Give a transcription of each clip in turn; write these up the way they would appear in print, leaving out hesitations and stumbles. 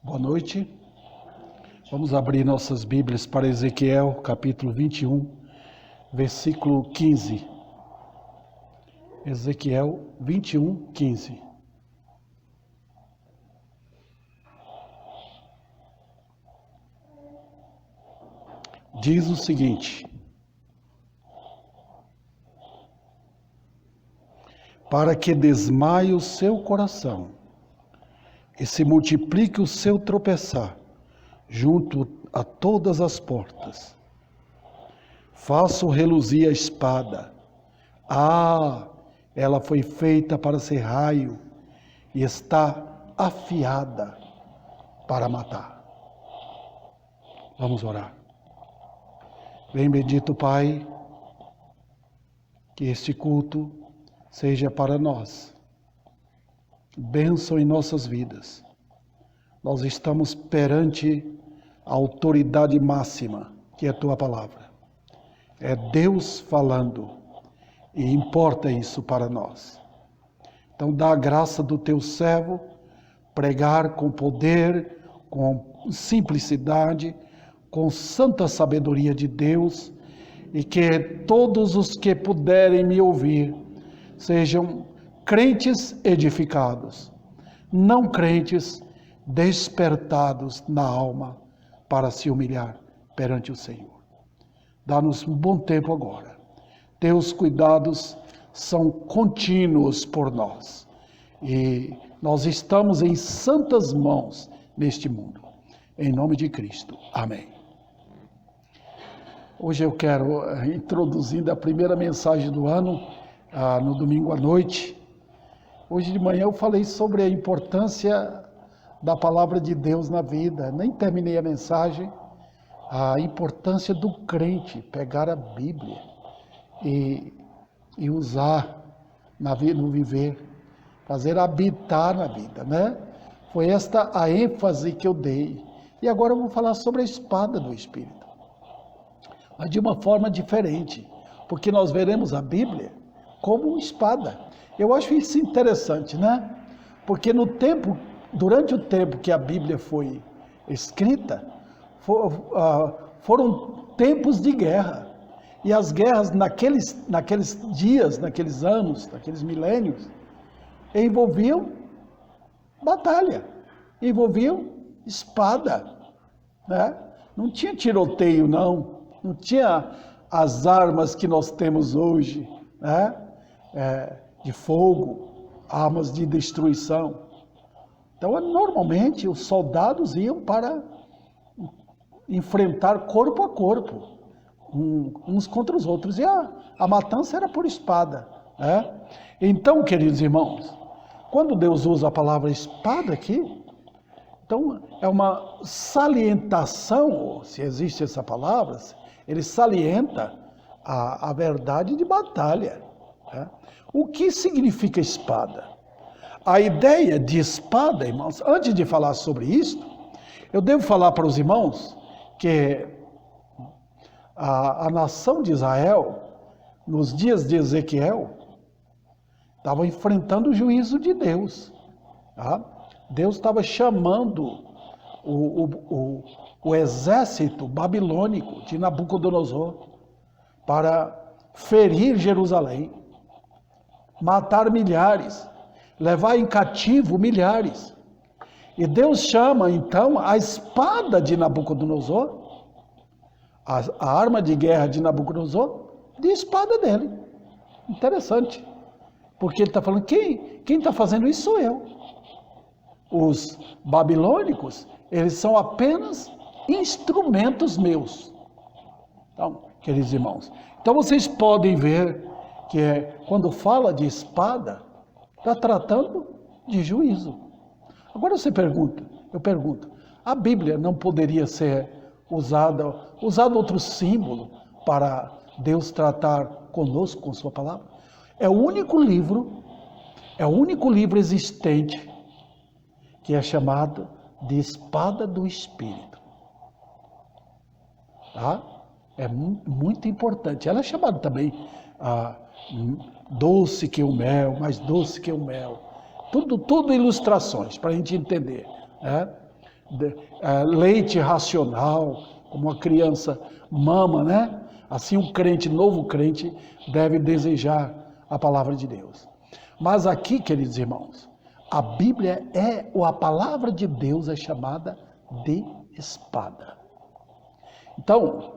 Boa noite. Vamos abrir nossas Bíblias para Ezequiel, capítulo 21, versículo 15. Ezequiel 21, 15. Diz o seguinte: para que desmaie o seu coração e se multiplique o seu tropeçar junto a todas as portas. Faço reluzir a espada. Ela foi feita para ser raio e está afiada para matar. Vamos orar. Vem, bendito Pai, que este culto seja para nós bênção em nossas vidas. Nós estamos perante a autoridade máxima, que é a Tua palavra. É Deus falando, e importa isso para nós. Então dá a graça do Teu servo, pregar com poder, com simplicidade, com santa sabedoria de Deus, e que todos os que puderem me ouvir sejam crentes edificados, não crentes despertados na alma para se humilhar perante o Senhor. Dá-nos um bom tempo agora. Teus cuidados são contínuos por nós e nós estamos em santas mãos neste mundo. Em nome de Cristo. Amém. Hoje eu quero, introduzindo a primeira mensagem do ano, no domingo à noite. Hoje de manhã eu falei sobre a importância da palavra de Deus na vida. Nem terminei a mensagem. A importância do crente pegar a Bíblia e usar no viver, fazer habitar na vida, né? Foi esta a ênfase que eu dei. E agora eu vou falar sobre a espada do Espírito, mas de uma forma diferente, porque nós veremos a Bíblia como uma espada. Eu acho isso interessante, né? Porque durante o tempo que a Bíblia foi escrita, foram tempos de guerra. E as guerras naqueles dias, naqueles anos, naqueles milênios, envolviam batalha, envolviam espada, né? Não tinha tiroteio, não tinha as armas que nós temos hoje, né? De fogo, armas de destruição. Então, normalmente, os soldados iam para enfrentar corpo a corpo, uns contra os outros, e a matança era por espada, né? Então, queridos irmãos, quando Deus usa a palavra espada aqui, então é uma salientação, se existe essa palavra, ele salienta a verdade de batalha, né? O que significa espada? A ideia de espada, irmãos, antes de falar sobre isso, eu devo falar para os irmãos que a nação de Israel, nos dias de Ezequiel, estava enfrentando o juízo de Deus. Tá? Deus estava chamando o exército babilônico de Nabucodonosor para ferir Jerusalém, matar milhares, levar em cativo milhares. E Deus chama então a espada de Nabucodonosor, a arma de guerra de Nabucodonosor, de espada dele. Interessante, porque ele está falando, quem está fazendo isso sou eu. Os babilônicos, eles são apenas instrumentos meus. Então, queridos irmãos, então vocês podem ver que quando fala de espada, está tratando de juízo. Agora eu pergunto, a Bíblia não poderia ser usado outro símbolo para Deus tratar conosco com sua palavra? É o único livro existente que é chamado de espada do Espírito. Tá? É muito importante. Ela é chamada também doce que o mel, mais doce que o mel. Tudo ilustrações para a gente entender, né? leite racional, como uma criança mama, né? Assim um crente, novo crente, deve desejar a palavra de Deus. Mas aqui, queridos irmãos, a Bíblia a palavra de Deus é chamada de espada. Então,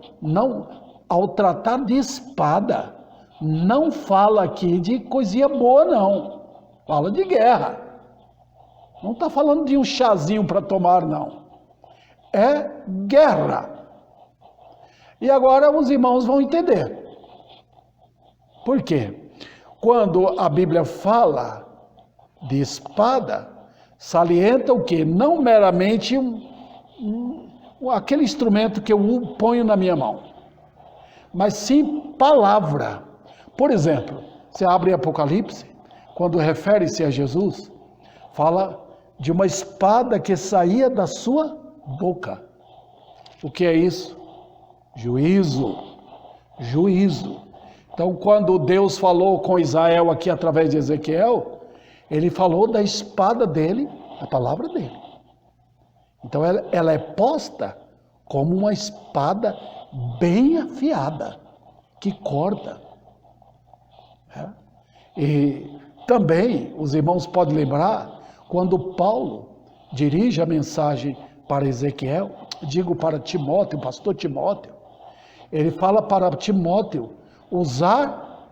ao tratar de espada, não fala aqui de coisinha boa, não. Fala de guerra. Não está falando de um chazinho para tomar, não. É guerra. E agora os irmãos vão entender. Por quê? Quando a Bíblia fala de espada, salienta o quê? Não meramente aquele instrumento que eu ponho na minha mão, mas sim palavra. Por exemplo, você abre Apocalipse, quando refere-se a Jesus, fala de uma espada que saía da sua boca. O que é isso? Juízo. Juízo. Então, quando Deus falou com Israel aqui através de Ezequiel, ele falou da espada dele, a palavra dele. Então, ela é posta como uma espada bem afiada, que corta. E também, os irmãos podem lembrar, quando Paulo dirige a mensagem para Ezequiel, para Timóteo, pastor Timóteo, ele fala para Timóteo usar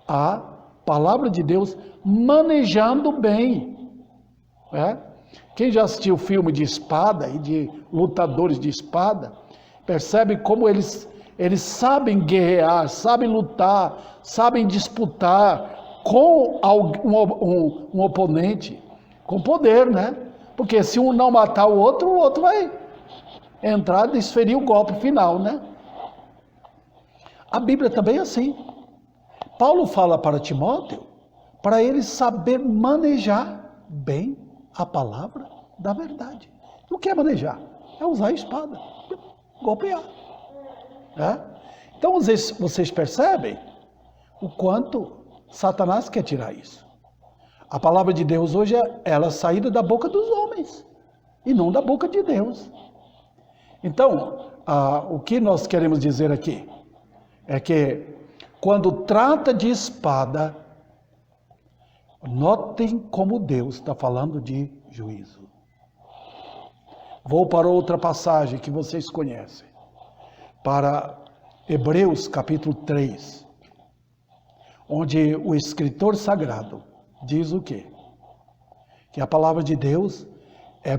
a palavra de Deus manejando bem. Quem já assistiu filme de espada e de lutadores de espada, percebe como eles sabem guerrear, sabem lutar, sabem disputar com um oponente, com poder, né? Porque se um não matar o outro vai entrar e desferir o golpe final, né? A Bíblia também é assim. Paulo fala para Timóteo, para ele saber manejar bem a palavra da verdade. O que é manejar? É usar a espada, golpear. Então vocês percebem o quanto Satanás quer tirar isso. A palavra de Deus hoje ela é saída da boca dos homens e não da boca de Deus. Então, o que nós queremos dizer aqui é que quando trata de espada, notem como Deus está falando de juízo. Vou para outra passagem que vocês conhecem, para Hebreus capítulo 3, onde o escritor sagrado diz o quê? Que a palavra de Deus é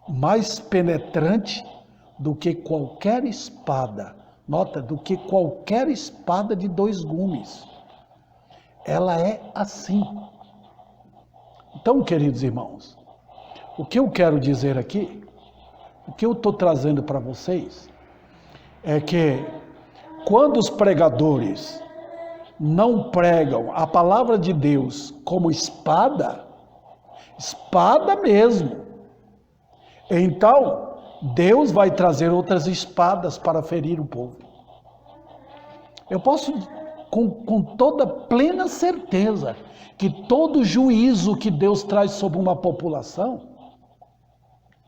mais penetrante do que qualquer espada. Nota, do que qualquer espada de 2 gumes. Ela é assim. Então, queridos irmãos, o que eu quero dizer aqui, o que eu estou trazendo para vocês, é que quando os pregadores não pregam a palavra de Deus como espada mesmo, então Deus vai trazer outras espadas para ferir o povo. Eu posso, com toda plena certeza, que todo juízo que Deus traz sobre uma população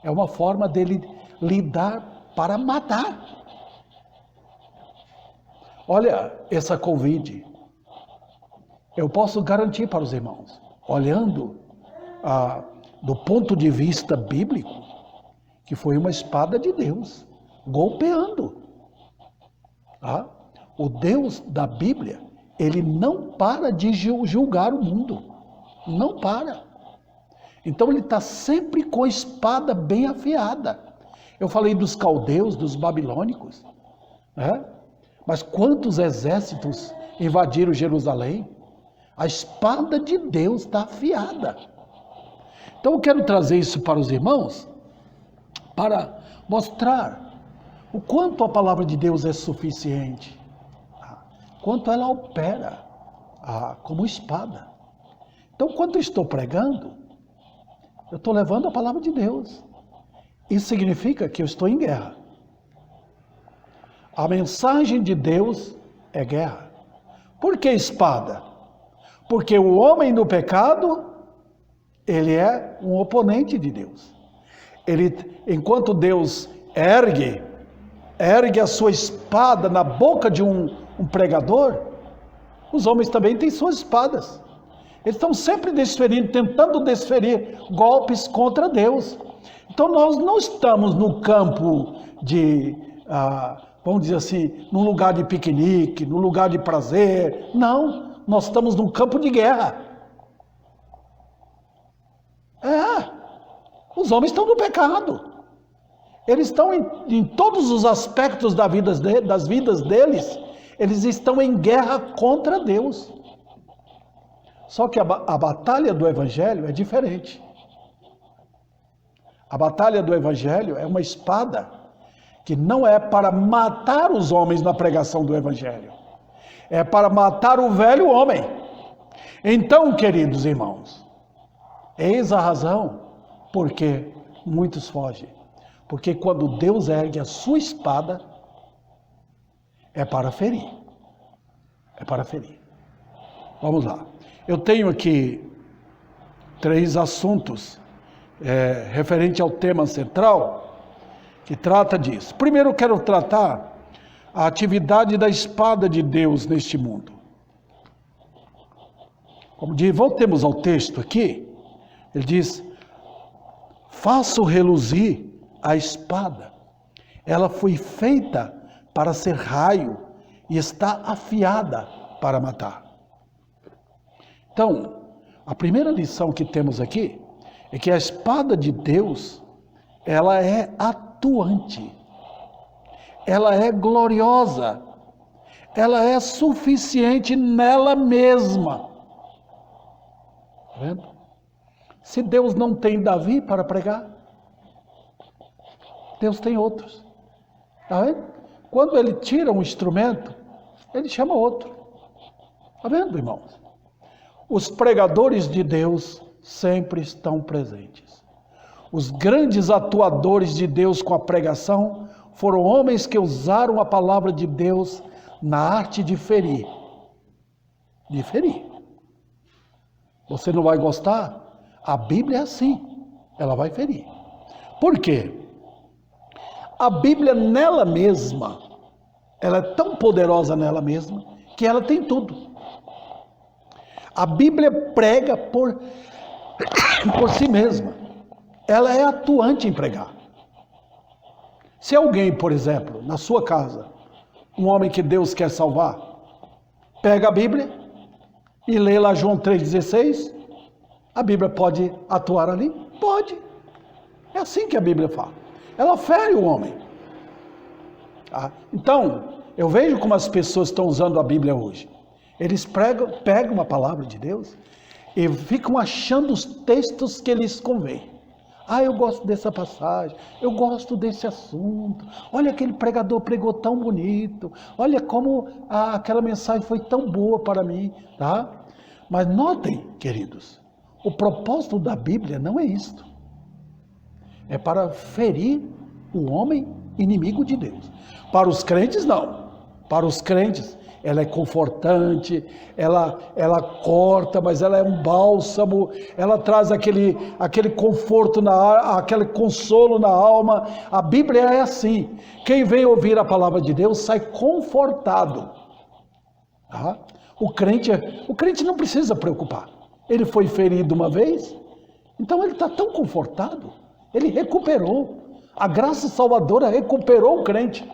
é uma forma dele lidar para matar. Olha, essa Covid, eu posso garantir para os irmãos, olhando do ponto de vista bíblico, que foi uma espada de Deus, golpeando. O Deus da Bíblia, ele não para de julgar o mundo. Não para. Então ele está sempre com a espada bem afiada. Eu falei dos caldeus, dos babilônicos, né? Mas quantos exércitos invadiram Jerusalém? A espada de Deus está afiada. Então eu quero trazer isso para os irmãos, para mostrar o quanto a palavra de Deus é suficiente, quanto ela opera como espada. Então, quando eu estou pregando, eu estou levando a palavra de Deus. Isso significa que eu estou em guerra. A mensagem de Deus é guerra. Por que espada? Porque o homem no pecado, ele é um oponente de Deus. enquanto Deus ergue a sua espada na boca de um pregador, os homens também têm suas espadas. Eles estão sempre tentando desferir golpes contra Deus. Então nós não estamos no campo de, vamos dizer assim, num lugar de piquenique, num lugar de prazer. Não, nós estamos num campo de guerra. Os homens estão no pecado. Eles estão em todos os aspectos das vidas deles, eles estão em guerra contra Deus. Só que a batalha do Evangelho é diferente. A batalha do Evangelho é uma espada que não é para matar os homens na pregação do Evangelho. É para matar o velho homem. Então, queridos irmãos, eis a razão porque muitos fogem. Porque quando Deus ergue a sua espada, é para ferir. É para ferir. Vamos lá. Eu tenho aqui 3 assuntos referente ao tema central, que trata disso. Primeiro eu quero tratar a atividade da espada de Deus neste mundo. Como diz, voltemos ao texto aqui, ele diz, faço reluzir a espada, ela foi feita para ser raio e está afiada para matar. Então, a primeira lição que temos aqui é que a espada de Deus, ela é atuante, ela é gloriosa, ela é suficiente nela mesma. Está vendo? Se Deus não tem Davi para pregar, Deus tem outros. Está vendo? Quando ele tira um instrumento, ele chama outro. Está vendo, irmãos? Os pregadores de Deus sempre estão presentes. Os grandes atuadores de Deus com a pregação foram homens que usaram a palavra de Deus na arte de ferir. De ferir. Você não vai gostar? A Bíblia é assim. Ela vai ferir. Por quê? A Bíblia nela mesma, ela é tão poderosa nela mesma, que ela tem tudo. A Bíblia prega por si mesma. Ela é atuante em pregar. Se alguém, por exemplo, na sua casa, um homem que Deus quer salvar, pega a Bíblia e lê lá João 3,16, a Bíblia pode atuar ali? Pode. É assim que a Bíblia fala. Ela fere o homem. Então, eu vejo como as pessoas estão usando a Bíblia hoje. Eles pegam a palavra de Deus e ficam achando os textos que lhes convém. Eu gosto dessa passagem, eu gosto desse assunto. Olha, aquele pregador pregou tão bonito. Olha como aquela mensagem foi tão boa para mim. Tá? Mas notem, queridos, o propósito da Bíblia não é isto. É para ferir o homem inimigo de Deus. Para os crentes, não. Para os crentes, ela é confortante, ela corta, mas ela é um bálsamo, ela traz aquele conforto, aquele consolo na alma. A Bíblia é assim. Quem vem ouvir a palavra de Deus sai confortado. Tá? O crente não precisa preocupar. Ele foi ferido uma vez, então ele está tão confortado. Ele recuperou. A graça salvadora recuperou o crente.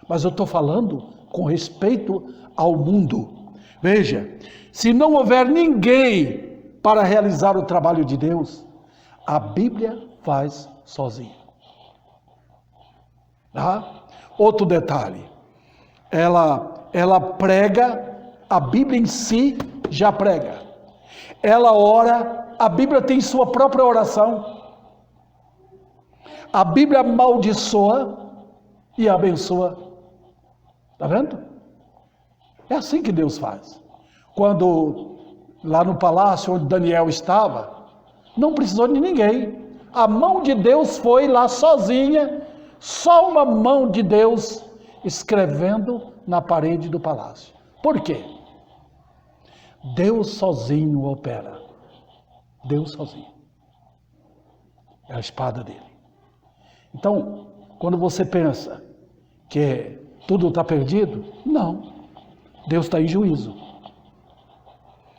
Mas eu estou falando com respeito ao mundo. Veja, se não houver ninguém para realizar o trabalho de Deus, a Bíblia faz sozinha. Tá? Outro detalhe, ela prega, a Bíblia em si já prega. Ela ora, a Bíblia tem sua própria oração. A Bíblia amaldiçoa e abençoa. Está vendo? É assim que Deus faz. Quando lá no palácio onde Daniel estava, não precisou de ninguém. A mão de Deus foi lá sozinha, só uma mão de Deus escrevendo na parede do palácio. Por quê? Deus sozinho opera. Deus sozinho. É a espada dele. Então, quando você pensa que tudo está perdido, não. Deus está em juízo.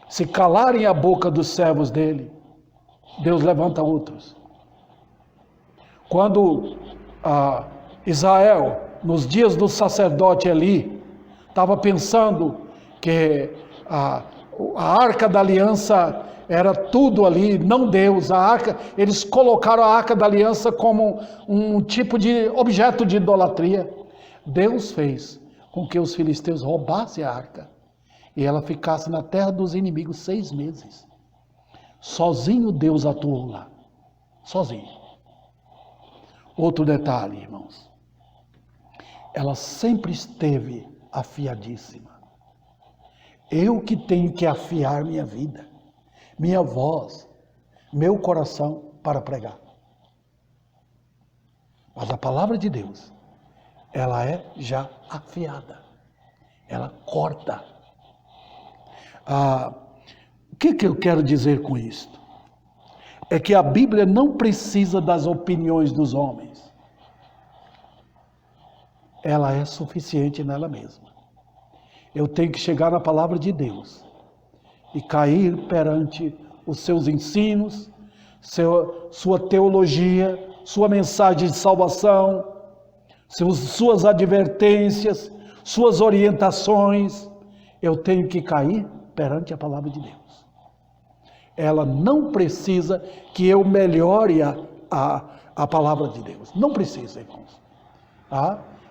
Se calarem a boca dos servos dele, Deus levanta outros. Quando Israel, nos dias do sacerdote Eli, estava pensando que a arca da aliança era tudo ali, não Deus, a arca, eles colocaram a arca da aliança como um tipo de objeto de idolatria. Deus fez com que os filisteus roubassem a arca e ela ficasse na terra dos inimigos 6 meses. Sozinho Deus atuou lá, sozinho. Outro detalhe, irmãos, ela sempre esteve afiadíssima. Eu que tenho que afiar minha vida, minha voz, meu coração para pregar. Mas a palavra de Deus, ela é já afiada. Ela corta. O que eu quero dizer com isto? É que a Bíblia não precisa das opiniões dos homens. Ela é suficiente nela mesma. Eu tenho que chegar na palavra de Deus e cair perante os seus ensinos, sua teologia, sua mensagem de salvação, suas advertências, suas orientações. Eu tenho que cair perante a palavra de Deus. Ela não precisa que eu melhore a palavra de Deus. Não precisa, irmãos.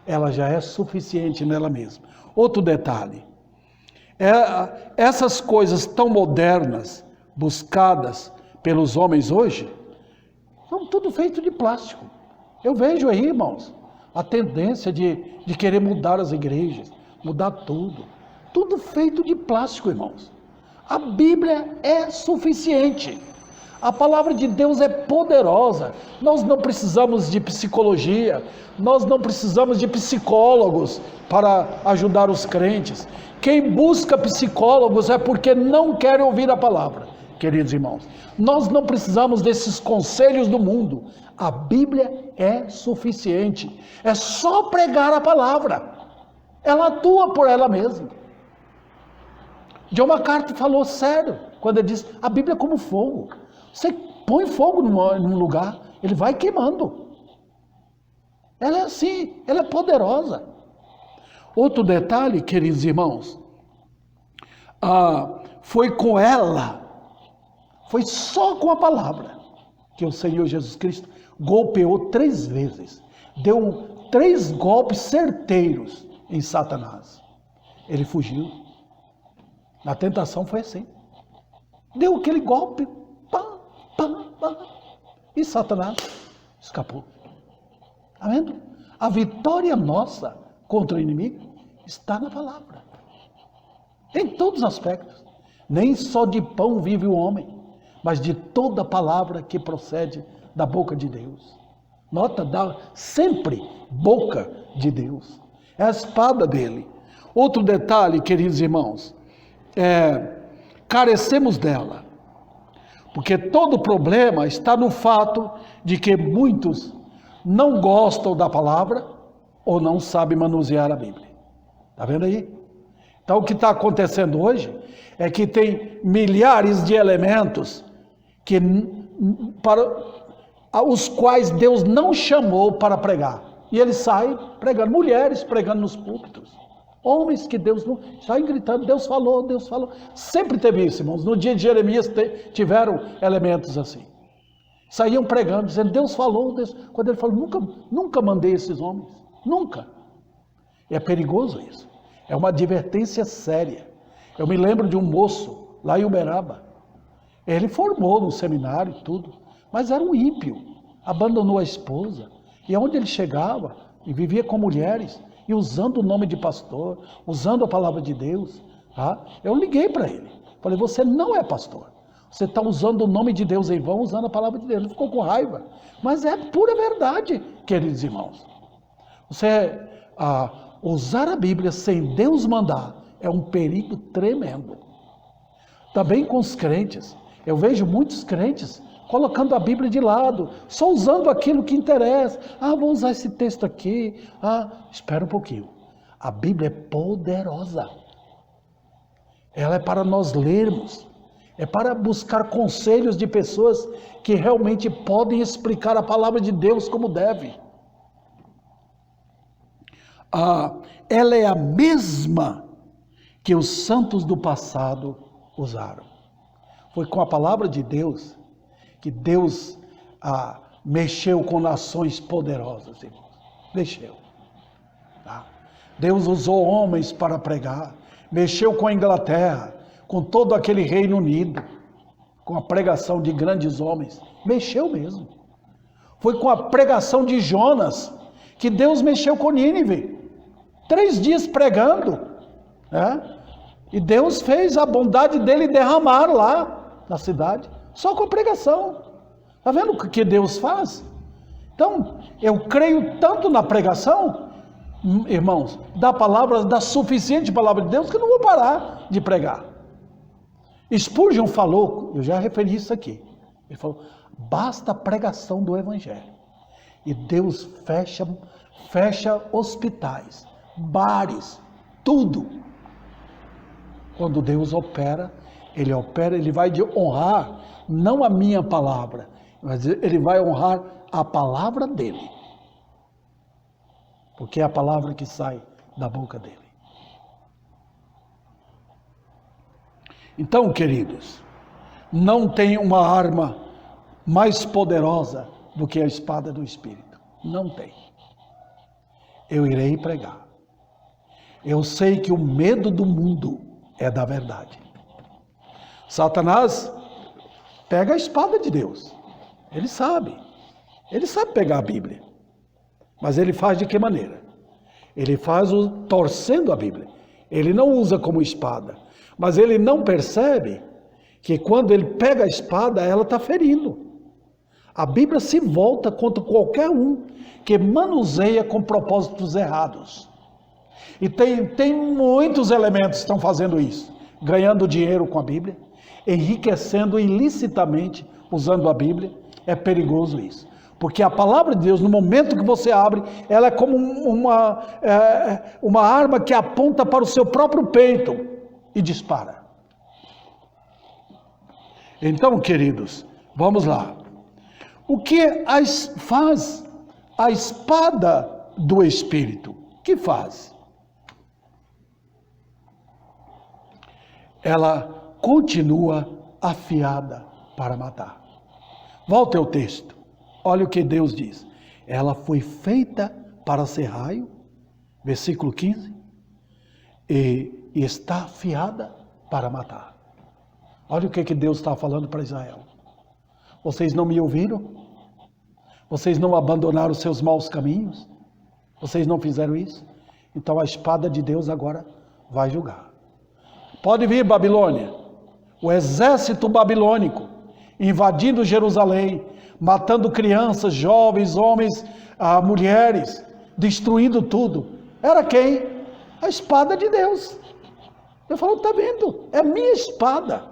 Ela já é suficiente nela mesma. Outro detalhe. Essas coisas tão modernas, buscadas pelos homens hoje, são tudo feito de plástico. Eu vejo aí, irmãos, a tendência de querer mudar as igrejas, mudar tudo. Tudo feito de plástico, irmãos. A Bíblia é suficiente. A palavra de Deus é poderosa. Nós não precisamos de psicologia, nós não precisamos de psicólogos para ajudar os crentes. Quem busca psicólogos é porque não quer ouvir a palavra, queridos irmãos. Nós não precisamos desses conselhos do mundo. A Bíblia é suficiente. É só pregar a palavra. Ela atua por ela mesma. John MacArthur falou sério quando ele disse: a Bíblia é como fogo. Você põe fogo num lugar, ele vai queimando. Ela é assim, ela é poderosa. Outro detalhe, queridos irmãos, foi com ela, foi só com a palavra, que o Senhor Jesus Cristo golpeou 3 vezes, deu 3 golpes certeiros em Satanás. Ele fugiu. Na tentação foi assim. Deu aquele golpe, pá, pá, pá, e Satanás escapou. Está vendo? A vitória nossa contra o inimigo está na palavra. Em todos os aspectos. Nem só de pão vive o homem, mas de toda palavra que procede da boca de Deus. Nota, dá sempre boca de Deus. É a espada dele. Outro detalhe, queridos irmãos, carecemos dela. Porque todo problema está no fato de que muitos não gostam da palavra ou não sabem manusear a Bíblia. Está vendo aí? Então o que está acontecendo hoje é que tem milhares de elementos para os quais Deus não chamou para pregar. E eles saem pregando, mulheres pregando nos púlpitos. Homens que Deus não... saem gritando, Deus falou, Deus falou. Sempre teve isso, irmãos. No dia de Jeremias tiveram elementos assim. Saíam pregando, dizendo, Deus falou, Deus... Quando ele falou, nunca mandei esses homens. Nunca. É perigoso isso. É uma advertência séria. Eu me lembro de um moço lá em Uberaba. Ele formou no seminário e tudo, mas era um ímpio. Abandonou a esposa. E aonde ele chegava, e vivia com mulheres, e usando o nome de pastor, usando a palavra de Deus. Eu liguei para ele. Falei, você não é pastor. Você está usando o nome de Deus em vão, usando a palavra de Deus. Ele ficou com raiva. Mas é pura verdade, queridos irmãos. Você usar a Bíblia sem Deus mandar é um perigo tremendo. Também com os crentes. Eu vejo muitos crentes colocando a Bíblia de lado, só usando aquilo que interessa. Vou usar esse texto aqui. Espera um pouquinho. A Bíblia é poderosa. Ela é para nós lermos. É para buscar conselhos de pessoas que realmente podem explicar a palavra de Deus como deve. Ela é a mesma que os santos do passado usaram. Foi com a palavra de Deus que Deus mexeu com nações poderosas, irmãos. Mexeu. Deus usou homens para pregar. Mexeu com a Inglaterra, com todo aquele Reino Unido, com a pregação de grandes homens. Mexeu mesmo. Foi com a pregação de Jonas que Deus mexeu com Nínive. 3 dias pregando. E Deus fez a bondade dele derramar lá na cidade, só com a pregação. Está vendo o que Deus faz? Então, eu creio tanto na pregação, irmãos, da suficiente palavra de Deus, que eu não vou parar de pregar. Spurgeon falou, eu já referi isso aqui, ele falou, basta a pregação do Evangelho, e Deus fecha hospitais, bares, tudo. Quando Deus opera, ele vai honrar, não a minha palavra, mas ele vai honrar a palavra dele. Porque é a palavra que sai da boca dele. Então, queridos, não tem uma arma mais poderosa do que a espada do Espírito. Não tem. Eu irei pregar. Eu sei que o medo do mundo é da verdade. Satanás pega a espada de Deus. Ele sabe pegar a Bíblia. Mas ele faz de que maneira? Ele faz torcendo a Bíblia. Ele não usa como espada. Mas ele não percebe que quando ele pega a espada, ela está ferindo. A Bíblia se volta contra qualquer um que manuseia com propósitos errados. E tem muitos elementos que estão fazendo isso. Ganhando dinheiro com a Bíblia, enriquecendo ilicitamente usando a Bíblia. É perigoso isso. Porque a palavra de Deus, no momento que você abre, ela é como uma arma que aponta para o seu próprio peito e dispara. Então, queridos, vamos lá. O que faz a espada do Espírito? O que faz? Ela continua afiada para matar. Volte ao texto. Olha o que Deus diz. Ela foi feita para ser raio, versículo 15, e está afiada para matar. Olha o que Deus está falando para Israel. Vocês não me ouviram? Vocês não abandonaram os seus maus caminhos? Vocês não fizeram isso? Então a espada de Deus agora vai julgar. Pode vir, Babilônia. O exército babilônico invadindo Jerusalém, matando crianças, jovens, homens, mulheres, destruindo tudo. Era quem? A espada de Deus. Eu falo, está vendo? É a minha espada.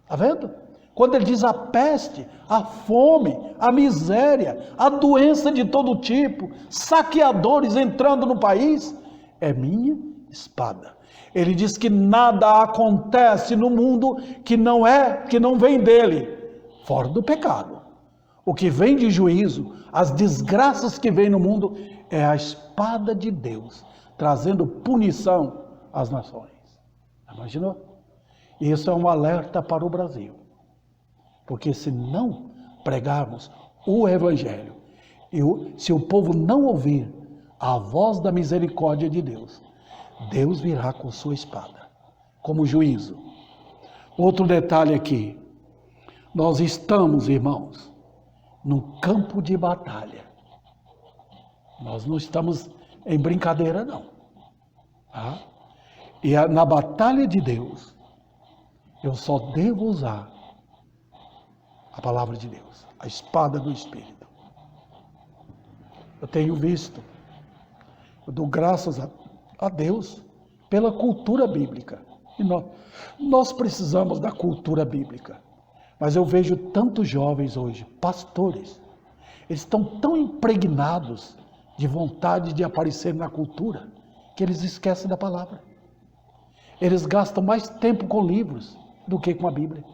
Está vendo? Quando ele diz a peste, a fome, a miséria, a doença de todo tipo, saqueadores entrando no país, é minha espada. Ele diz que nada acontece no mundo que não vem dele, fora do pecado. O que vem de juízo, as desgraças que vêm no mundo, é a espada de Deus, trazendo punição às nações. Imaginou? Isso é um alerta para o Brasil. Porque se não pregarmos o Evangelho, se o povo não ouvir a voz da misericórdia de Deus, Deus virá com sua espada, como juízo. Outro detalhe aqui, nós estamos, irmãos, num campo de batalha. Nós não estamos em brincadeira, não. Tá? E na batalha de Deus, eu só devo usar a palavra de Deus, a espada do Espírito. Eu tenho visto, eu dou graças a Deus pela cultura bíblica. E nós precisamos da cultura bíblica. Mas eu vejo tantos jovens hoje, pastores, eles estão tão impregnados de vontade de aparecer na cultura, que eles esquecem da palavra. Eles gastam mais tempo com livros do que com a Bíblia.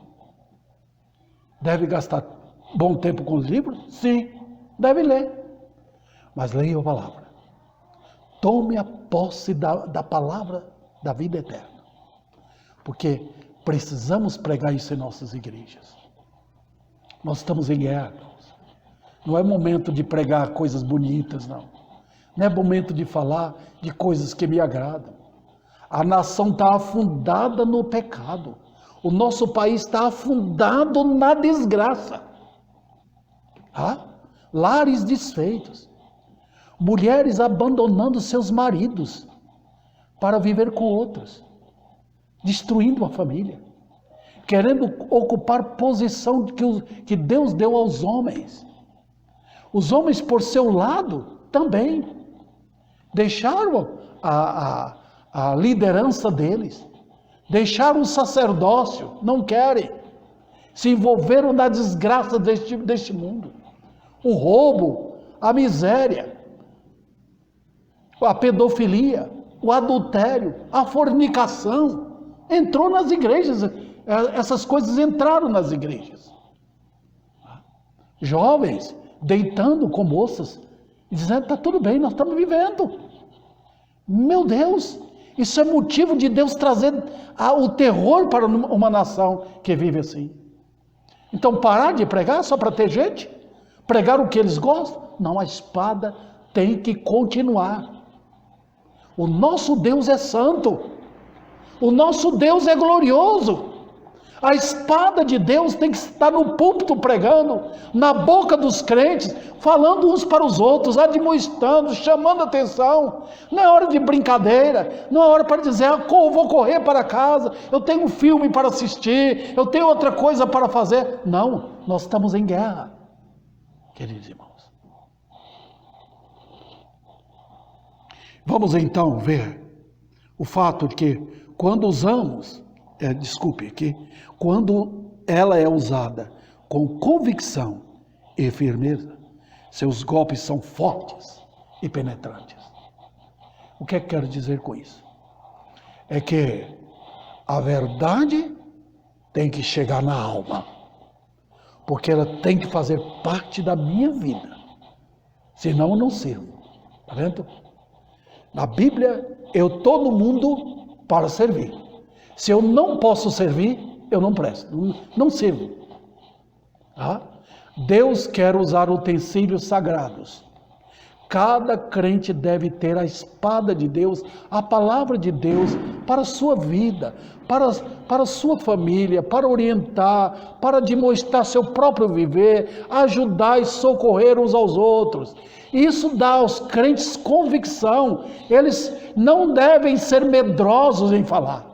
Deve gastar bom tempo com os livros? Sim, deve ler. Mas leia a palavra. Tome a posse da palavra da vida eterna. Porque precisamos pregar isso em nossas igrejas. Nós estamos em guerra. Não é momento de pregar coisas bonitas, não. Não é momento de falar de coisas que me agradam. A nação está afundada no pecado. O nosso país está afundado na desgraça. Lares desfeitos. Mulheres abandonando seus maridos para viver com outros. Destruindo a família. Querendo ocupar posição que Deus deu aos homens. Os homens, por seu lado, também deixaram a liderança deles. Deixaram o sacerdócio, não querem. Se envolveram na desgraça deste mundo. O roubo, a miséria, a pedofilia, o adultério, a fornicação. Entrou nas igrejas. Essas coisas entraram nas igrejas. Jovens deitando com moças, dizendo, está tudo bem, nós estamos vivendo. Meu Deus, isso é motivo de Deus trazer o terror para uma nação que vive assim. Então parar de pregar só para ter gente? Pregar o que eles gostam? Não, a espada tem que continuar. O nosso Deus é santo. O nosso Deus é glorioso. A espada de Deus tem que estar no púlpito pregando, na boca dos crentes, falando uns para os outros, admoestando, chamando atenção. Não é hora de brincadeira, não é hora para dizer, vou correr para casa, eu tenho um filme para assistir, eu tenho outra coisa para fazer. Não, nós estamos em guerra, queridos irmãos. Vamos então ver o fato de que quando usamos, quando ela é usada com convicção e firmeza, seus golpes são fortes e penetrantes. O que é que quero dizer com isso? É que a verdade tem que chegar na alma, porque ela tem que fazer parte da minha vida, senão eu não sirvo. Está vendo? Na Bíblia, eu estou no mundo para servir. Se eu não posso servir, eu não presto, não sirvo. Deus quer usar utensílios sagrados. Cada crente deve ter a espada de Deus, a palavra de Deus, para a sua vida, para a sua família, para orientar, para demonstrar seu próprio viver, ajudar e socorrer uns aos outros. Isso dá aos crentes convicção. Eles não devem ser medrosos em falar.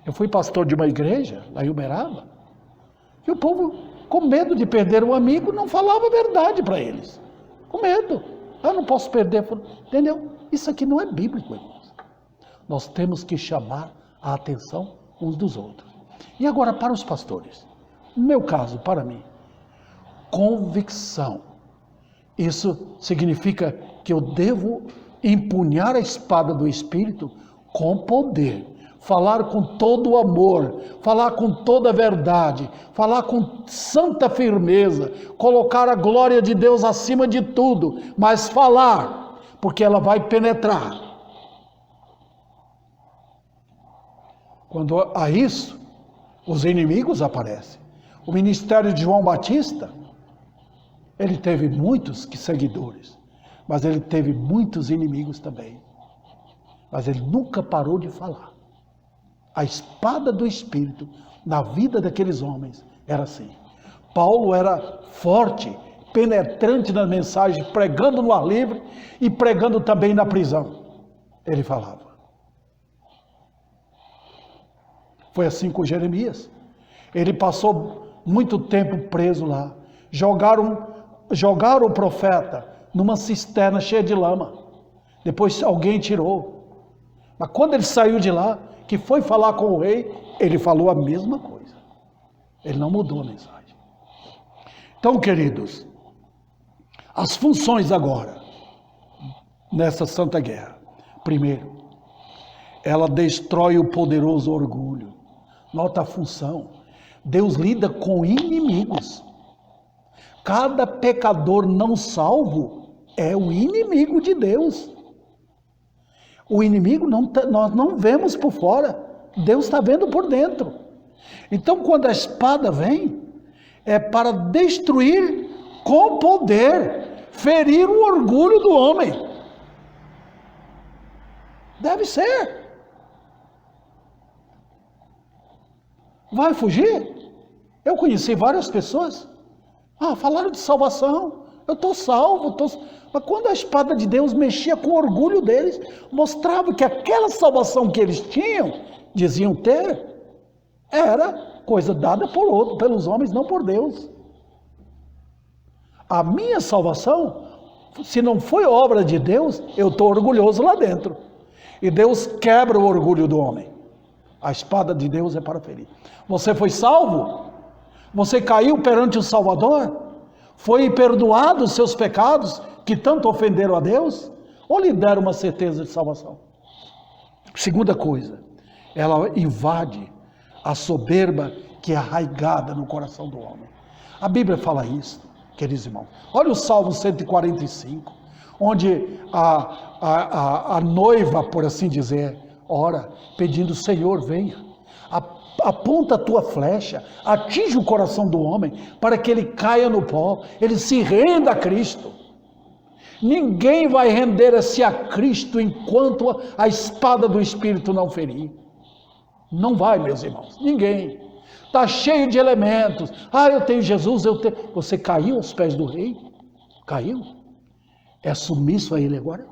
Eu fui pastor de uma igreja, lá em Uberaba, e o povo, com medo de perder um amigo, não falava a verdade para eles. Com medo. Eu não posso perder. Entendeu? Isso aqui não é bíblico, irmãos. Nós temos que chamar a atenção uns dos outros. E agora, para os pastores. No meu caso, para mim, convicção. Isso significa que eu devo empunhar a espada do Espírito com poder. Falar com todo o amor, falar com toda a verdade, falar com santa firmeza, colocar a glória de Deus acima de tudo, mas falar, porque ela vai penetrar. Quando há isso, os inimigos aparecem. O ministério de João Batista, ele teve muitos seguidores, mas ele teve muitos inimigos também. Mas ele nunca parou de falar. A espada do Espírito na vida daqueles homens era assim. Paulo era forte, penetrante na mensagem, pregando no ar livre e pregando também na prisão. Ele falava. Foi assim com Jeremias. Ele passou muito tempo preso lá. Jogaram o profeta numa cisterna cheia de lama. Depois alguém tirou. Mas quando ele saiu de lá, que foi falar com o rei, ele falou a mesma coisa. Ele não mudou a mensagem. Então, queridos, as funções agora, nessa santa guerra. Primeiro, ela destrói o poderoso orgulho. Nota a função. Deus lida com inimigos. Cada pecador não salvo é o inimigo de Deus. O inimigo nós não vemos por fora. Deus está vendo por dentro. Então, quando a espada vem, é para destruir com poder, ferir o orgulho do homem. Deve ser. Vai fugir? Eu conheci várias pessoas. Falaram de salvação. Eu estou salvo. Mas quando a espada de Deus mexia com o orgulho deles, mostrava que aquela salvação que eles tinham, diziam ter, era coisa dada pelos homens, não por Deus. A minha salvação, se não foi obra de Deus, eu estou orgulhoso lá dentro. E Deus quebra o orgulho do homem. A espada de Deus é para ferir. Você foi salvo? Você caiu perante o Salvador? Foi perdoado os seus pecados que tanto ofenderam a Deus? Ou lhe deram uma certeza de salvação? Segunda coisa, ela invade a soberba que é arraigada no coração do homem. A Bíblia fala isso, queridos irmãos. Olha o Salmo 145, onde a noiva, por assim dizer, ora, pedindo: Senhor, venha, aponta a tua flecha, atinge o coração do homem, para que ele caia no pó, ele se renda a Cristo. Ninguém vai render-se a Cristo enquanto a espada do Espírito não ferir. Não vai, meus irmãos, ninguém. Está cheio de elementos. Eu tenho Jesus, Você caiu aos pés do rei? Caiu? É submisso a ele agora?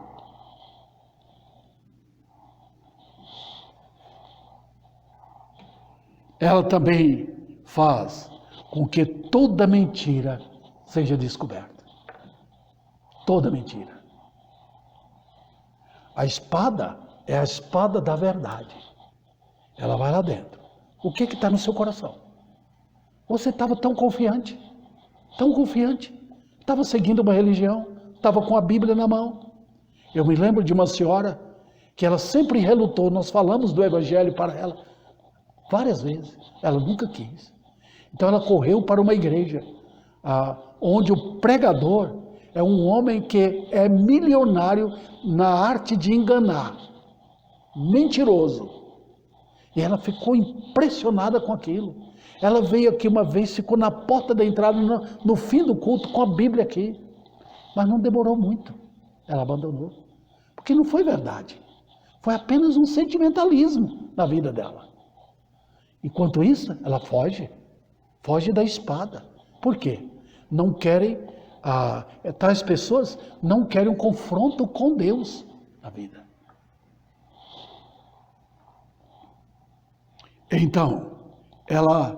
Ela também faz com que toda mentira seja descoberta. Toda mentira. A espada é a espada da verdade. Ela vai lá dentro. O que está no seu coração? Você estava tão confiante, estava seguindo uma religião, estava com a Bíblia na mão. Eu me lembro de uma senhora que ela sempre relutou. Nós falamos do Evangelho para ela várias vezes. Ela nunca quis. Então ela correu para uma igreja onde o pregador é um homem que é milionário na arte de enganar, mentiroso. E ela ficou impressionada com aquilo. Ela veio aqui uma vez, ficou na porta da entrada, no fim do culto, com a Bíblia aqui. Mas não demorou muito. Ela abandonou. Porque não foi verdade. Foi apenas um sentimentalismo na vida dela. Enquanto isso, ela foge da espada. Por quê? Não querem, tais pessoas não querem um confronto com Deus na vida. Então, ela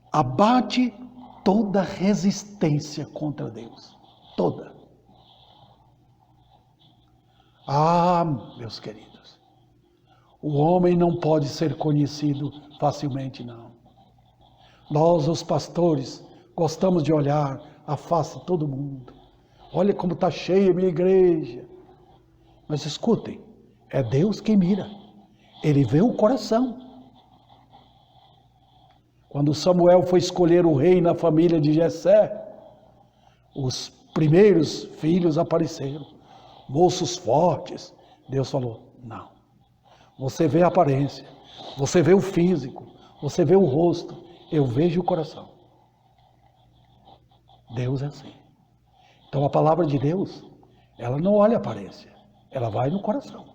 abate toda resistência contra Deus. Toda. Meus queridos, o homem não pode ser conhecido facilmente, não. Nós, os pastores, gostamos de olhar a face de todo mundo. Olha como está cheia a minha igreja. Mas escutem, é Deus quem mira. Ele vê o coração. Quando Samuel foi escolher o rei na família de Jessé, os primeiros filhos apareceram, moços fortes. Deus falou: não, você vê a aparência, você vê o físico, você vê o rosto, eu vejo o coração. Deus é assim. Então a palavra de Deus, ela não olha a aparência, ela vai no coração.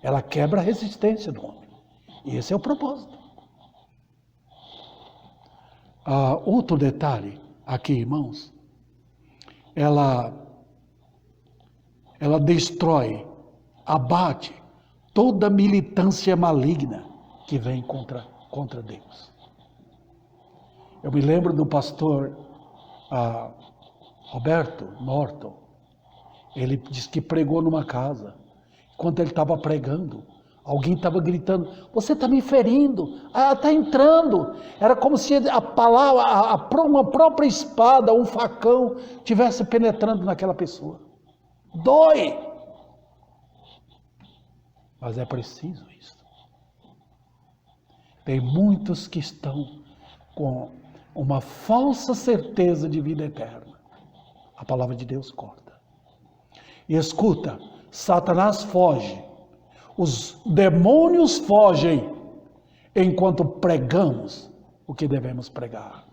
Ela quebra a resistência do homem. E esse é o propósito. Outro detalhe aqui, irmãos, ela destrói, abate toda militância maligna que vem contra Deus. Eu me lembro do pastor Roberto Norton. Ele disse que pregou numa casa. Enquanto ele estava pregando, Alguém estava gritando, você está me ferindo, está entrando. Era como se a palavra, uma própria espada, um facão, estivesse penetrando naquela pessoa. Dói. Mas é preciso isso. Tem muitos que estão com uma falsa certeza de vida eterna. A palavra de Deus corta. E escuta, Satanás foge. Os demônios fogem enquanto pregamos o que devemos pregar.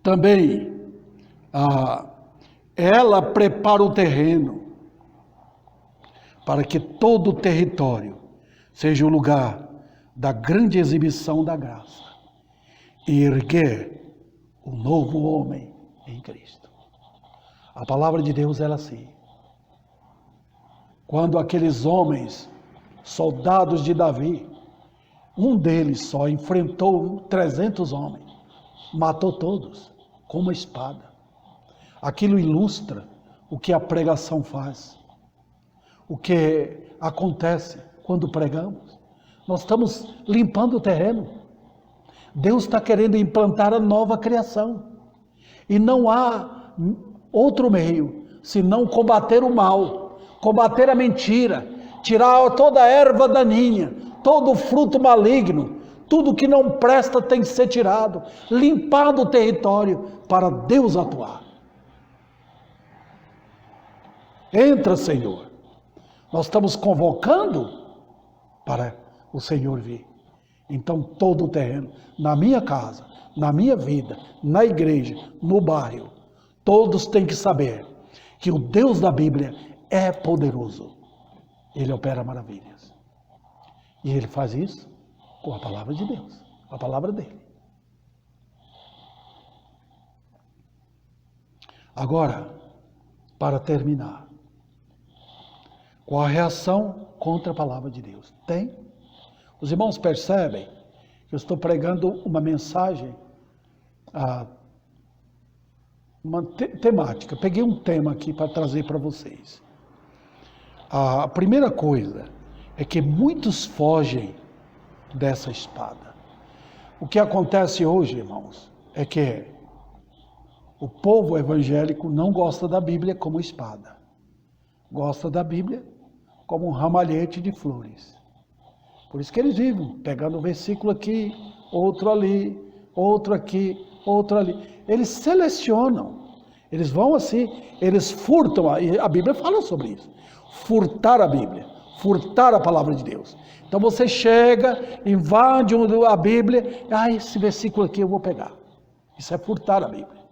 Também, ela prepara o terreno para que todo o território seja o lugar da grande exibição da graça e erguer o novo homem em Cristo. A palavra de Deus era assim. Quando aqueles homens, soldados de Davi, um deles só enfrentou 300 homens, matou todos com uma espada. Aquilo ilustra o que a pregação faz, o que acontece quando pregamos. Nós estamos limpando o terreno. Deus está querendo implantar a nova criação. E não há outro meio, senão combater o mal, combater a mentira, tirar toda a erva daninha, todo o fruto maligno, tudo que não presta tem que ser tirado, limpado o território para Deus atuar. Entra, Senhor. Nós estamos convocando para o Senhor vir. Então todo o terreno, na minha casa, na minha vida, na igreja, no bairro, todos têm que saber que o Deus da Bíblia é poderoso. Ele opera maravilhas. E ele faz isso com a palavra de Deus, a palavra dele. Agora, para terminar, qual a reação contra a palavra de Deus? Tem? Os irmãos percebem que eu estou pregando uma mensagem uma temática. Peguei um tema aqui para trazer para vocês. A primeira coisa é que muitos fogem dessa espada. O que acontece hoje, irmãos, é que o povo evangélico não gosta da Bíblia como espada. Gosta da Bíblia como um ramalhete de flores. Por isso que eles vivem pegando um versículo aqui, outro ali, outro aqui, outro ali. Eles selecionam, eles vão assim, eles furtam, a Bíblia fala sobre isso, furtar a Bíblia, furtar a palavra de Deus. Então você chega, invade a Bíblia, esse versículo aqui eu vou pegar. Isso é furtar a Bíblia.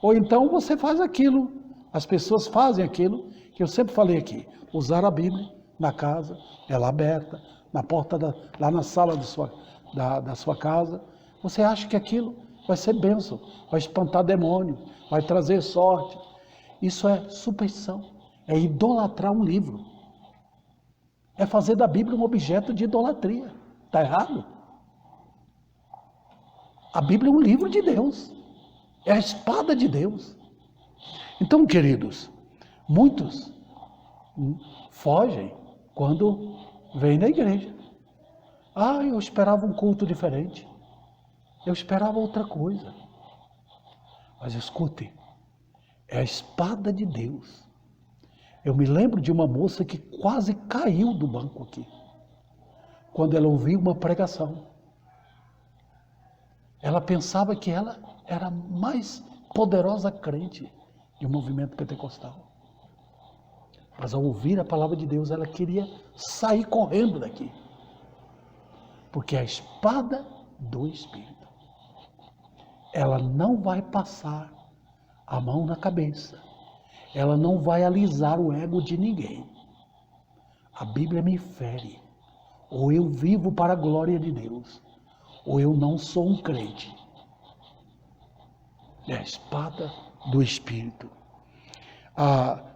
Ou então você faz aquilo, as pessoas fazem aquilo que eu sempre falei aqui, usar a Bíblia na casa, ela aberta, na porta, lá na sala da sua casa. Você acha que aquilo vai ser bênção, vai espantar demônio, vai trazer sorte. Isso é superstição, é idolatrar um livro. É fazer da Bíblia um objeto de idolatria. Está errado? A Bíblia é um livro de Deus, é a espada de Deus. Então, queridos, muitos fogem quando vêm na igreja. Eu esperava um culto diferente. Eu esperava outra coisa. Mas escute, é a espada de Deus. Eu me lembro de uma moça que quase caiu do banco aqui, quando ela ouviu uma pregação. Ela pensava que ela era a mais poderosa crente do movimento pentecostal. Mas ao ouvir a palavra de Deus, ela queria sair correndo daqui. Porque a espada do Espírito, ela não vai passar a mão na cabeça. Ela não vai alisar o ego de ninguém. A Bíblia me fere. Ou eu vivo para a glória de Deus, ou eu não sou um crente. É a espada do Espírito.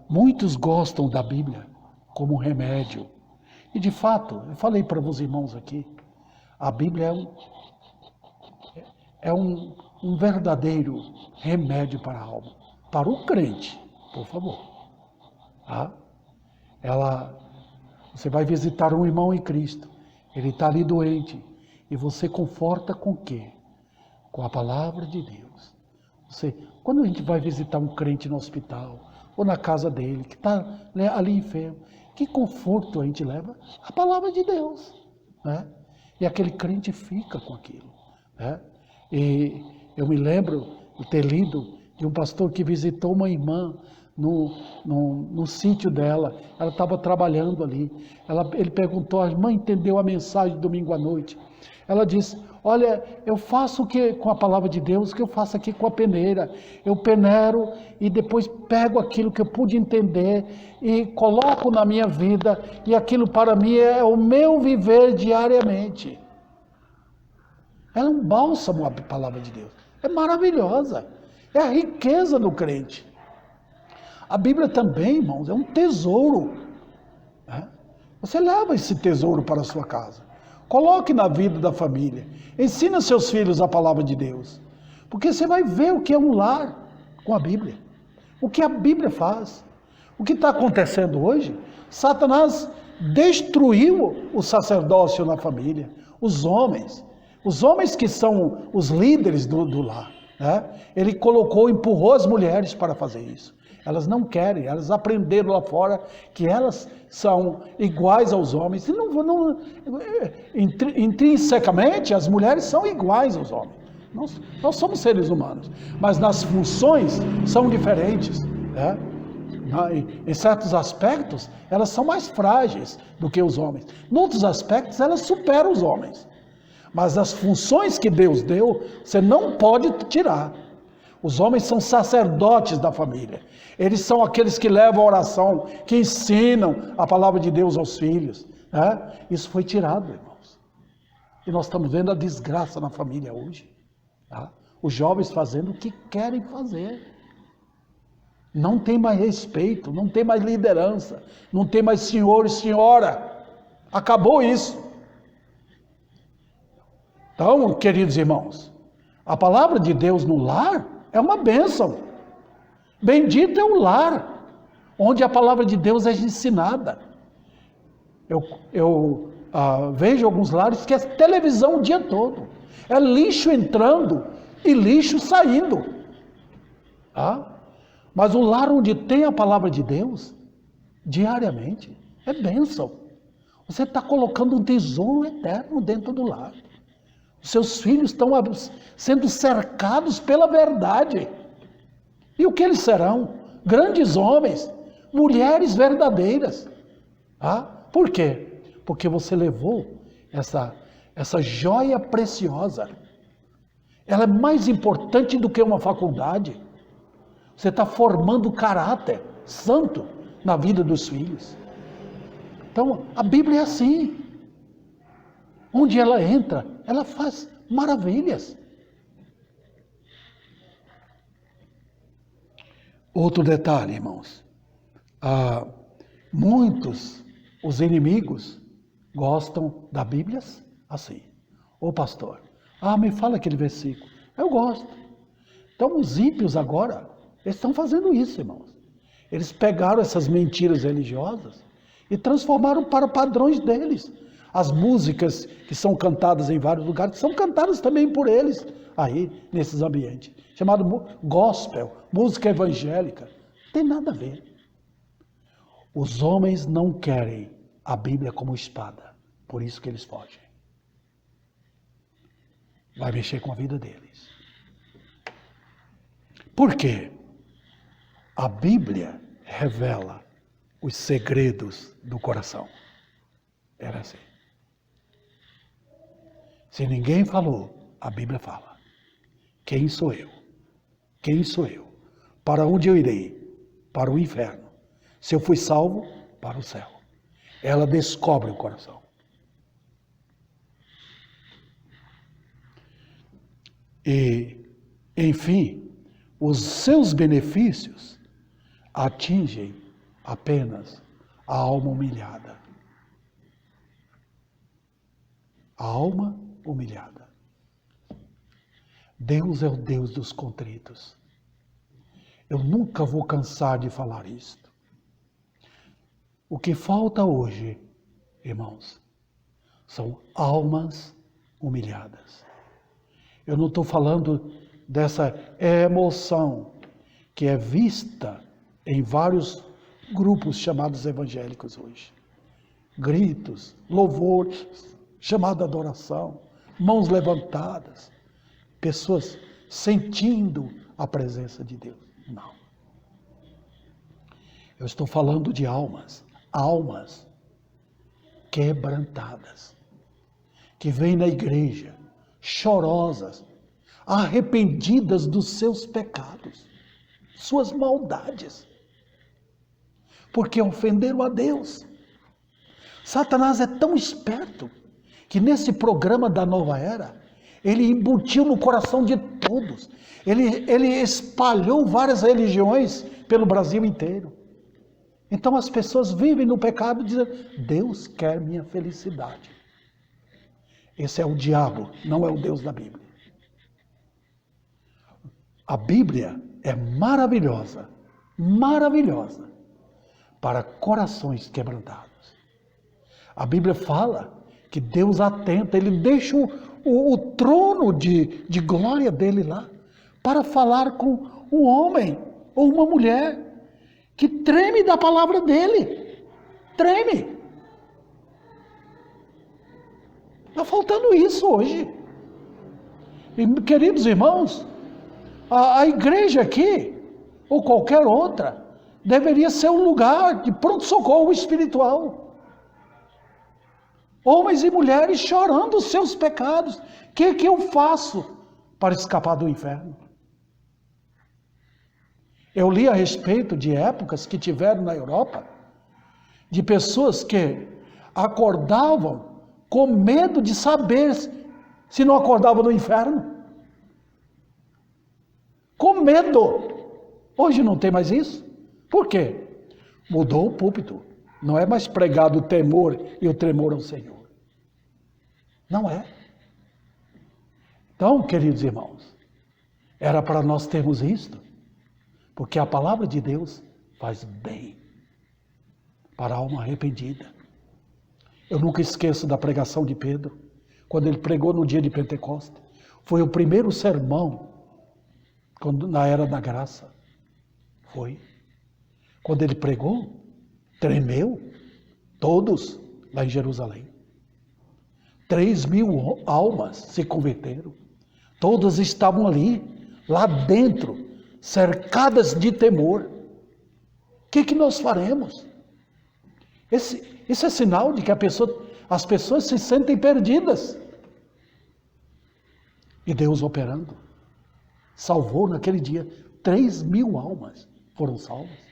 Muitos gostam da Bíblia como remédio. E de fato, eu falei para os irmãos aqui, a Bíblia é um verdadeiro remédio para a alma. Para o crente, por favor. Ah, você vai visitar um irmão em Cristo, ele está ali doente, e você conforta com o quê? Com a palavra de Deus. Quando a gente vai visitar um crente no hospital, ou na casa dele, que está ali enfermo, que conforto a gente leva? A palavra de Deus. Né? E aquele crente fica com aquilo. Né? E eu me lembro de ter lido de um pastor que visitou uma irmã no sítio dela. Ela estava trabalhando ali. Ele perguntou, a irmã entendeu a mensagem de domingo à noite. Ela disse, olha, eu faço com a palavra de Deus, o que eu faço aqui com a peneira. Eu peneiro e depois pego aquilo que eu pude entender e coloco na minha vida, e aquilo para mim é o meu viver diariamente. Ela é um bálsamo, a palavra de Deus. É maravilhosa. É a riqueza do crente. A Bíblia também, irmãos, é um tesouro. Né? Você leva esse tesouro para a sua casa. Coloque na vida da família. Ensina seus filhos a palavra de Deus. Porque você vai ver o que é um lar com a Bíblia. O que a Bíblia faz. O que está acontecendo hoje? Satanás destruiu o sacerdócio na família. Os homens que são os líderes do lar. Né? Ele empurrou as mulheres para fazer isso. Elas não querem, elas aprenderam lá fora que elas são iguais aos homens. E intrinsecamente, as mulheres são iguais aos homens. Nós somos seres humanos, mas nas funções são diferentes. Né? Em certos aspectos, elas são mais frágeis do que os homens. Em outros aspectos, elas superam os homens. Mas as funções que Deus deu, você não pode tirar. Os homens são sacerdotes da família. Eles são aqueles que levam a oração, que ensinam a palavra de Deus aos filhos. Né? Isso foi tirado, irmãos. E nós estamos vendo a desgraça na família hoje. Tá? Os jovens fazendo o que querem fazer. Não tem mais respeito, não tem mais liderança, não tem mais senhor e senhora. Acabou isso. Então, queridos irmãos, a palavra de Deus no lar é uma bênção. Bendito é o lar, onde a palavra de Deus é ensinada. Eu vejo alguns lares que é televisão o dia todo. É lixo entrando e lixo saindo. Tá? Mas o lar onde tem a palavra de Deus, diariamente, é bênção. Você está colocando um tesouro eterno dentro do lar. Seus filhos estão sendo cercados pela verdade. E o que eles serão? Grandes homens, mulheres verdadeiras. Ah, por quê? Porque você levou essa joia preciosa. Ela é mais importante do que uma faculdade. Você está formando caráter santo na vida dos filhos. Então, a Bíblia é assim. Onde ela entra, ela faz maravilhas. Outro detalhe, irmãos. Os inimigos, gostam da Bíblia assim. Ô pastor, me fala aquele versículo. Eu gosto. Então os ímpios agora, eles estão fazendo isso, irmãos. Eles pegaram essas mentiras religiosas e transformaram para padrões deles. As músicas que são cantadas em vários lugares, são cantadas também por eles, aí, nesses ambientes. Chamado gospel, música evangélica. Não tem nada a ver. Os homens não querem a Bíblia como espada, por isso que eles fogem. Vai mexer com a vida deles. Por quê? A Bíblia revela os segredos do coração. Era assim. Se ninguém falou, a Bíblia fala. Quem sou eu? Quem sou eu? Para onde eu irei? Para o inferno. Se eu fui salvo, para o céu. Ela descobre o coração. E, enfim, os seus benefícios atingem apenas a alma humilhada. A alma humilhada. Deus é o Deus dos contritos. Eu nunca vou cansar de falar isto. O que falta hoje, irmãos, são almas humilhadas. Eu não estou falando dessa emoção que é vista em vários grupos chamados evangélicos hoje. Gritos, louvores, chamada adoração, mãos levantadas, pessoas sentindo a presença de Deus. Não. Eu estou falando de almas quebrantadas, que vêm na igreja, chorosas, arrependidas dos seus pecados, suas maldades, porque ofenderam a Deus. Satanás é tão esperto que nesse programa da nova era, ele embutiu no coração de todos. Ele espalhou várias religiões pelo Brasil inteiro. Então as pessoas vivem no pecado dizendo, Deus quer minha felicidade. Esse é o diabo, não é o Deus da Bíblia. A Bíblia é maravilhosa, maravilhosa, para corações quebrantados. A Bíblia fala que Deus atenta, Ele deixa o trono de glória dele lá, para falar com um homem ou uma mulher que treme da palavra dele. Treme. Está faltando isso hoje. E, queridos irmãos, a igreja aqui, ou qualquer outra, deveria ser um lugar de pronto-socorro espiritual. Homens e mulheres chorando os seus pecados. O que eu faço para escapar do inferno? Eu li a respeito de épocas que tiveram na Europa, de pessoas que acordavam com medo de saber se não acordavam no inferno. Com medo. Hoje não tem mais isso. Por quê? Mudou o púlpito. Não é mais pregado o temor e o tremor ao Senhor. Não é. Então, queridos irmãos, era para nós termos isto, porque a palavra de Deus faz bem para a alma arrependida. Eu nunca esqueço da pregação de Pedro, quando ele pregou no dia de Pentecostes. Foi o primeiro sermão na era da graça. Foi. Quando ele pregou, tremeu todos lá em Jerusalém. 3.000 almas se converteram. Todas estavam ali, lá dentro, cercadas de temor. O que nós faremos? Isso é sinal de que as pessoas se sentem perdidas. E Deus operando. Salvou naquele dia 3.000 almas foram salvas.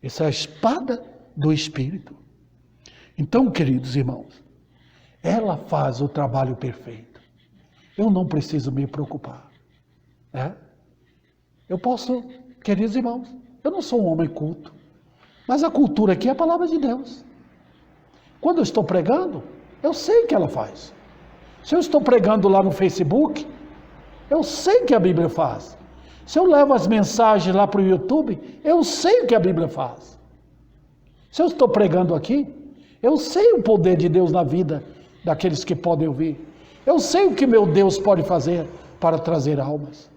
Essa é a espada do Espírito. Então, queridos irmãos, ela faz o trabalho perfeito. Eu não preciso me preocupar. Eu posso, queridos irmãos, eu não sou um homem culto, mas a cultura aqui é a palavra de Deus. Quando eu estou pregando, eu sei o que ela faz. Se eu estou pregando lá no Facebook, eu sei o que a Bíblia faz. Se eu levo as mensagens lá para o YouTube, eu sei o que a Bíblia faz. Se eu estou pregando aqui, eu sei o poder de Deus na vida daqueles que podem ouvir. Eu sei o que meu Deus pode fazer para trazer almas.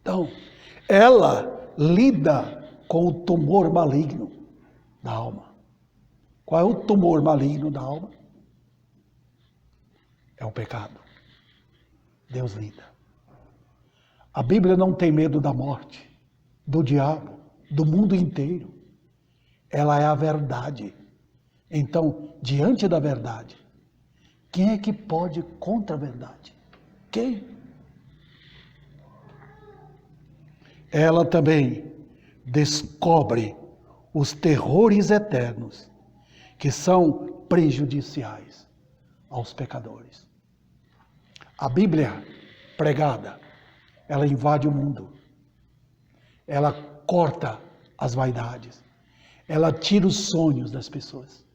Então, ela lida com o tumor maligno da alma. Qual é o tumor maligno da alma? É o pecado. Deus lida. A Bíblia não tem medo da morte, do diabo, do mundo inteiro. Ela é a verdade. Então, diante da verdade, quem é que pode ir contra a verdade? Quem? Ela também descobre os terrores eternos que são prejudiciais aos pecadores. A Bíblia pregada, ela invade o mundo. Ela corta as vaidades. Ela tira os sonhos das pessoas.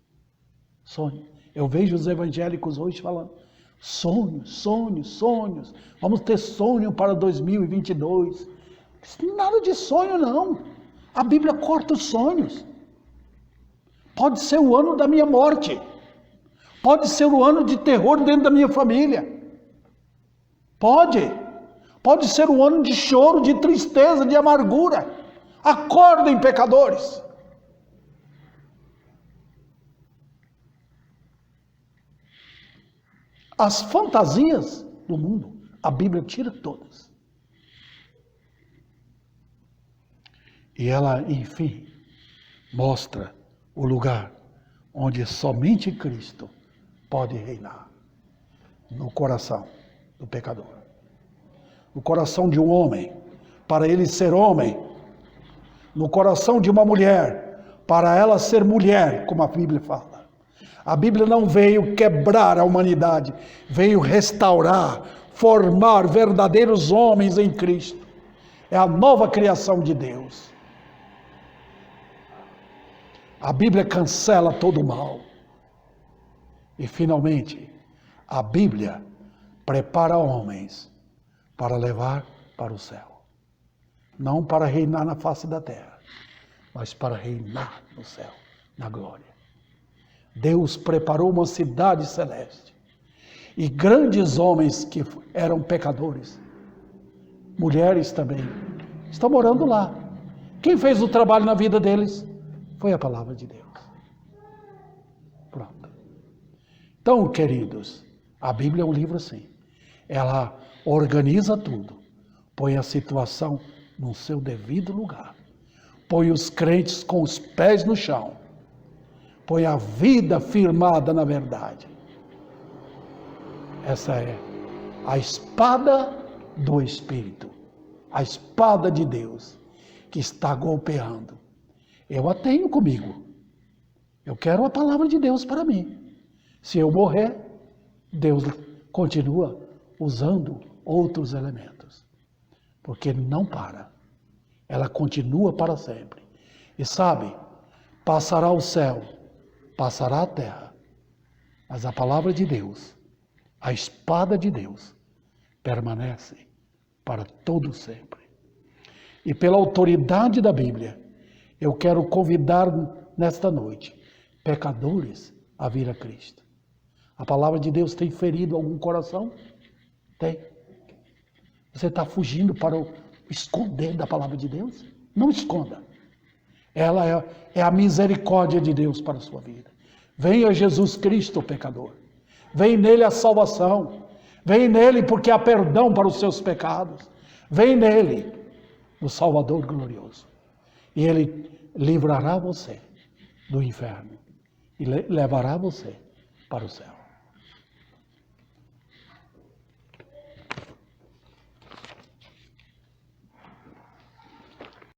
Sonho. Eu vejo os evangélicos hoje falando, sonhos, sonhos, sonhos. Vamos ter sonho para 2022. Nada de sonho não. A Bíblia corta os sonhos. Pode ser o ano da minha morte. Pode ser o ano de terror dentro da minha família. Pode. Pode ser o ano de choro, de tristeza, de amargura. Acordem, pecadores. As fantasias do mundo, a Bíblia tira todas. E ela, enfim, mostra o lugar onde somente Cristo pode reinar. No coração do pecador. No coração de um homem, para ele ser homem. No coração de uma mulher, para ela ser mulher, como a Bíblia fala. A Bíblia não veio quebrar a humanidade, veio restaurar, formar verdadeiros homens em Cristo. É a nova criação de Deus. A Bíblia cancela todo o mal. E finalmente, a Bíblia prepara homens para levar para o céu. Não para reinar na face da terra, mas para reinar no céu, na glória. Deus preparou uma cidade celeste. E grandes homens que eram pecadores, mulheres também, estão morando lá. Quem fez o trabalho na vida deles? Foi a palavra de Deus. Pronto. Então, queridos, a Bíblia é um livro assim. Ela organiza tudo. Põe a situação no seu devido lugar. Põe os crentes com os pés no chão. Põe a vida firmada na verdade. Essa é a espada do Espírito. A espada de Deus que está golpeando. Eu a tenho comigo. Eu quero a palavra de Deus para mim. Se eu morrer, Deus continua usando outros elementos. Porque não para. Ela continua para sempre. E sabe, passará o céu, passará a terra. Mas a palavra de Deus, a espada de Deus, permanece para todo sempre. E pela autoridade da Bíblia, eu quero convidar nesta noite pecadores a vir a Cristo. A palavra de Deus tem ferido algum coração? Tem. Você está fugindo para esconder da palavra de Deus? Não esconda. Ela é a misericórdia de Deus para a sua vida. Venha Jesus Cristo, pecador. Vem nele a salvação. Vem nele porque há perdão para os seus pecados. Vem nele, o Salvador glorioso. E ele livrará você do inferno e levará você para o céu.